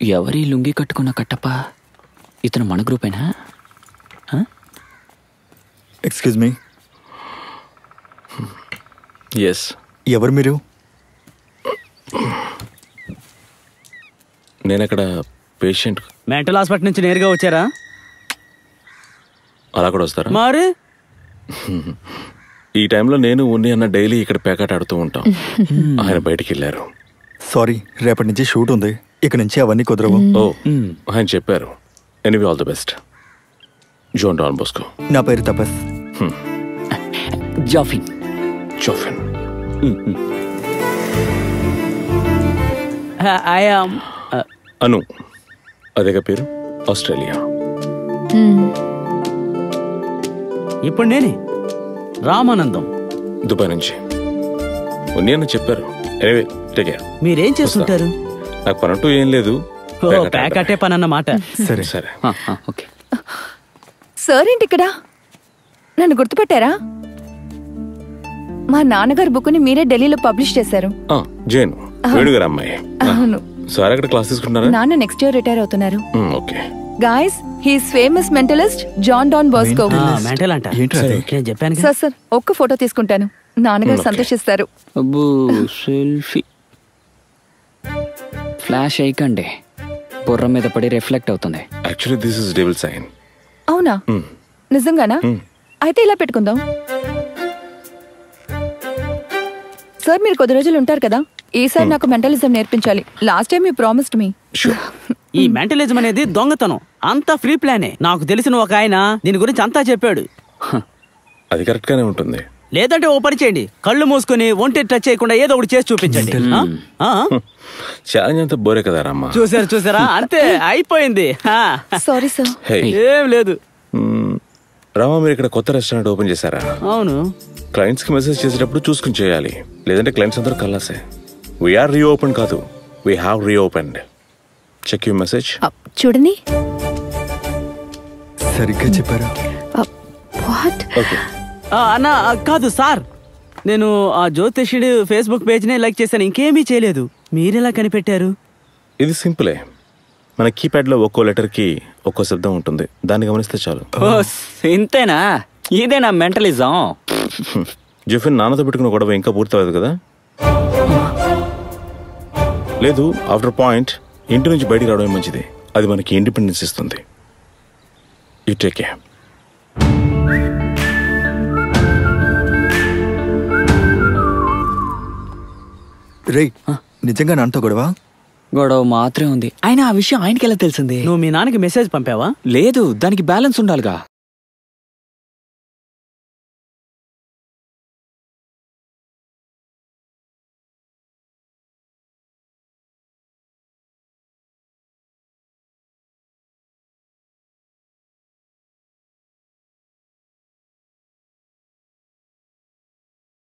ఎవరి లుంగి కట్టుకున్న కట్టప్ప? ఇతను మన గ్రూపేనా? Excuse me. ఎస్. ఎవరు మీరు? నేను అక్కడ పేషెంట్. మెంటల్ హాస్పిటల్ నుంచి నేరుగా వచ్చారా? అలా కూడా వస్తారా? మరి ఈ టైంలో నేను ఉన్ని అన్న డైలీ ఇక్కడ పేకాట ఆడుతూ ఉంటాం. ఆయన బయటికి వెళ్ళారు. సారీ, రేపటి నుంచి షూట్ ఉంది, ఇక నుంచి అవన్నీ కుదరవు. ఓ, ఆయన చెప్పారు. Anyway, all the best. John Don Bosco. నా పేరు తపస్. జాఫిన్. జోఫిన్. ఐ యామ్ అను. అదేగా పేరు. ఆస్ట్రేలియా. ఇప్పుడు నేనే రామానందం, దుబాయ్ నుంచి. ఉన్ని అన్న చెప్పారు. Anyway, take care. మీరేం చేస్తుంటారు? నాకు పనంటూ ఏం లేదు. ప్యాకటే పని అన్నమాట. సరే సరే. ఓకే. సార్ ఏంటి ఇక్కడ? నన్ను గుర్తుపట్టారా? మా నాన్నగారు బుక్ని మీరే ఢిల్లీలో పబ్లిష్ చేశారు. జైన్ వేణుగారు అమ్మాయి. అవును. సార్ అక్కడ క్లాస్ తీసుకుంటున్నారా? నాన్న నెక్స్ట్ ఇయర్ రిటైర్ అవుతున్నారు. Okay. Guys, he's famous mentalist John Don Bosco. Mental అంట. నేను చెప్పాను. సార్ ఒక్క ఫోటో తీసుకుంటాను, నాన్నగారు సంతోషిస్తారు. అబ్బో, సెల్ఫీ. ఫ్లాష్ అయ్యకండి, బుర్ర మీద పడి రిఫ్లెక్ట్ అవుతుంది. Actually this is devil sign. అవునా? నిజంగానా? అయితే ఇలా పెట్టుకుందాం. సార్ మీరు కొద్ది రోజులు ఉంటారు కదా, ఈసారి నాకు మెంటలిజం నేర్పించాలి. Last time you promised me. ఈ మెంటలిజం అనేది దొంగతనం, అంతా ఫ్రీ ప్లానే. నాకు తెలిసిన ఒక ఆయన దీని గురించి అంతా చెప్పాడు. అది కరెక్ట్ గానే ఉంటుంది. లేదంటే ఓ పని చేయండి, కళ్ళు మూసుకుని ఒంటి టచ్ చేయకుండా ఏదో ఒకటి చేసి చూపించండి. ఛాలెంజ్ అంతా బోరే కదా రామ్మా. చూసారా, అంతే అయిపోయింది. Sorry sir. ఏం లేదు. రామా, మీరు ఇక్కడ కొత్త రెస్టారెంట్ ఓపెన్ చేశారా? అవును. క్లయింట్స్ కి మెసేజ్ చేసేటప్పుడు చూసుకుని చేయాలి, లేదంటే క్లయింట్స్ అందరూ కల్లాసే. వీఆర్ రీఓపెన్ కాదు, we have reopened. Check you message. చూడండి. సరిగ్గా చెప్పారు. ఓకే. అన్నా కాదు సార్, నేను ఆ జ్యోతిష్యుడు ఫేస్బుక్ పేజ్ నే లైక్ చేశాను, ఇంకేమీ చేయలేదు. మీరెలా కనిపెట్టారు? ఇది సింపులే. మన కీప్యాడ్ లో ఒక్కో లెటర్ కి ఒక్కో శబ్దం ఉంటుంది, దాన్ని గమనిస్తే చాలు. ఇంతేనా? ఇదేనా మెంటలిజం? జెఫిన్ నాన్నతో పెట్టుకున్న గొడవ ఇంకా పూర్తవదు కదా? లేదు, ఆఫ్టర్ పాయింట్ ఇంటి నుంచి బయటికి రావడమే మంచిది. అది మనకి ఇండిపెండెన్స్ ఇస్తుంది. You take care. రే, నిజంగా నాన్నతో గొడవ మాత్రమే ఉంది. ఆయన ఆ విషయం ఆయనకి ఎలా తెలిసింది? నువ్వు మీ నాన్నకి మెసేజ్ పంపావా? లేదు, దానికి బ్యాలెన్స్ ఉండాలిగా.